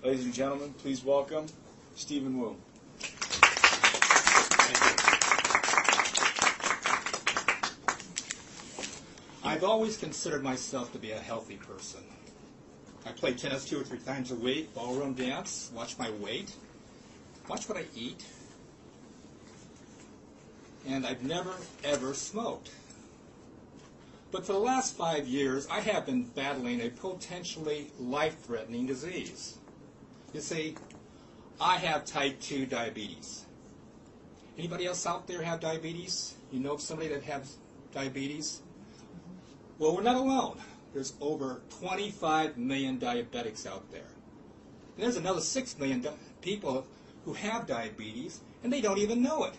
Ladies and gentlemen, please welcome Stephen Wu. I've always considered myself to be a healthy person. I play tennis 2 or 3 times a week, ballroom dance, watch my weight, watch what I eat, and I've never, ever smoked. But for the last 5 years, I have been battling a potentially life-threatening disease. You see, I have type 2 diabetes. Anybody else out there have diabetes? You know somebody that has diabetes? Well, we're not alone. There's over 25 million diabetics out there. And there's another 6 million people who have diabetes, and they don't even know it.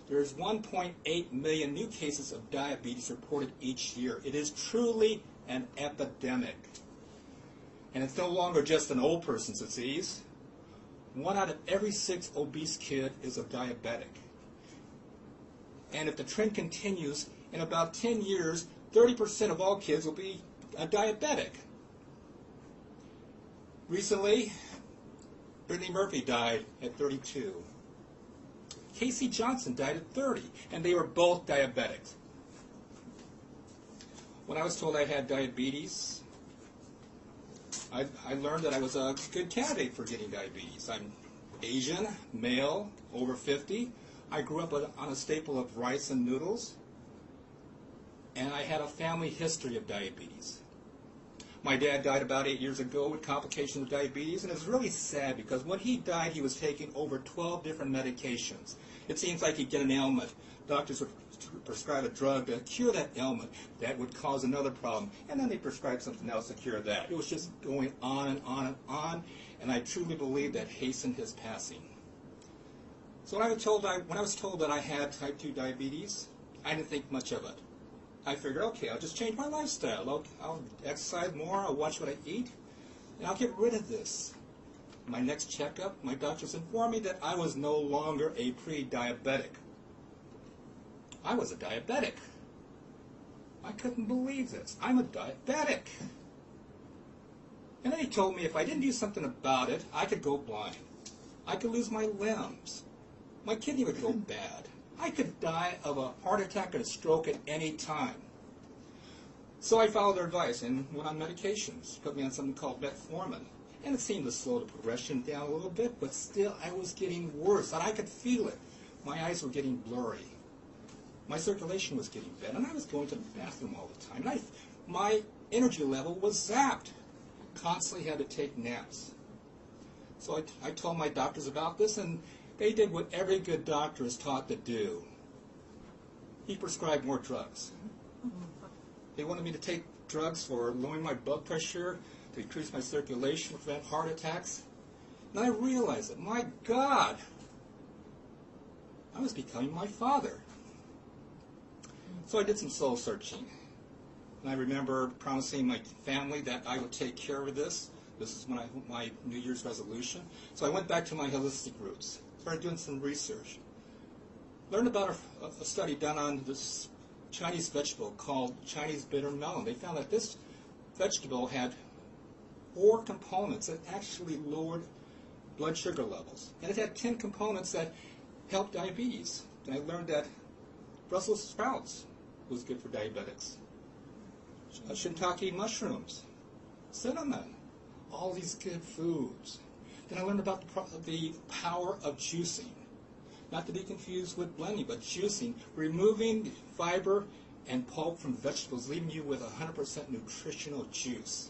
There's 1.8 million new cases of diabetes reported each year. It is truly an epidemic. And it's no longer just an old person's disease. 1 out of every 6 obese kid is a diabetic. And if the trend continues, in about 10 years, 30% of all kids will be a diabetic. Recently, Brittany Murphy died at 32. Casey Johnson died at 30, and they were both diabetics. When I was told I had diabetes, I learned that I was a good candidate for getting diabetes. I'm Asian, male, over 50. I grew up on a staple of rice and noodles, and I had a family history of diabetes. My dad died about 8 years ago with complications of diabetes, and it's really sad because when he died, he was taking over 12 different medications. It seems like he'd get an ailment. Doctors would prescribe a drug to cure that ailment that would cause another problem, and then they prescribed something else to cure that. It was just going on and on and on, and I truly believe that hastened his passing. So when I was told that I had type 2 diabetes, I didn't think much of it. I figured, okay, I'll just change my lifestyle. I'll exercise more, I'll watch what I eat, and I'll get rid of this. My next checkup, my doctors informed me that I was no longer a pre-diabetic. I was a diabetic. I couldn't believe this. I'm a diabetic. And then he told me if I didn't do something about it, I could go blind. I could lose my limbs. My kidney would go bad. I could die of a heart attack or a stroke at any time. So I followed their advice and went on medications. Put me on something called metformin. And it seemed to slow the progression down a little bit, but still I was getting worse, and I could feel it. My eyes were getting blurry. My circulation was getting bad, and I was going to the bathroom all the time. And my energy level was zapped. Constantly had to take naps. So I told my doctors about this, and they did what every good doctor is taught to do. He prescribed more drugs. They wanted me to take drugs for lowering my blood pressure, to increase my circulation, to prevent heart attacks. And I realized that, my God, I was becoming my father. So I did some soul searching. And I remember promising my family that I would take care of this. This is my New Year's resolution. So I went back to my holistic roots. Started doing some research. Learned about a study done on this Chinese vegetable called Chinese bitter melon. They found that this vegetable had 4 components that actually lowered blood sugar levels. And it had 10 components that helped diabetes. And I learned that Brussels sprouts was good for diabetics. Shiitake mushrooms, cinnamon, all these good foods. Then I learned about the power of juicing. Not to be confused with blending, but juicing, removing fiber and pulp from vegetables, leaving you with 100% nutritional juice.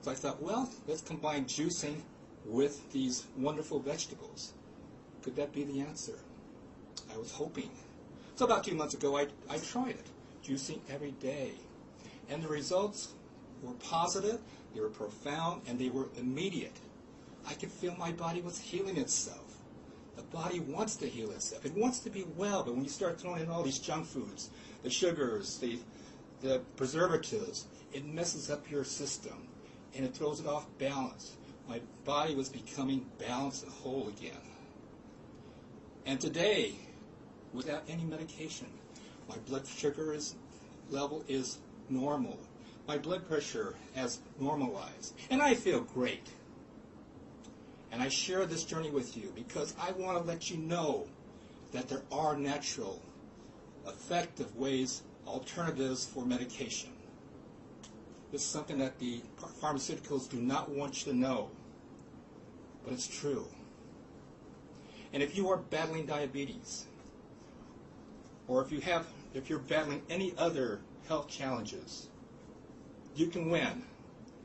So I thought, well, let's combine juicing with these wonderful vegetables. Could that be the answer? I was hoping. So about 2 months ago, I tried it, juicing every day. And the results were positive, they were profound, and they were immediate. I could feel my body was healing itself. The body wants to heal itself. It wants to be well, but when you start throwing in all these junk foods, the sugars, the preservatives, it messes up your system, and it throws it off balance. My body was becoming balanced and whole again. And today, without any medication, my blood sugar level is normal. My blood pressure has normalized, and I feel great. And I share this journey with you because I want to let you know that there are natural, effective ways, alternatives for medication. This is something that the pharmaceuticals do not want you to know, but it's true. And if you are battling diabetes, or if you're battling any other health challenges, you can win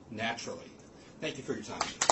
naturally. Thank you for your time.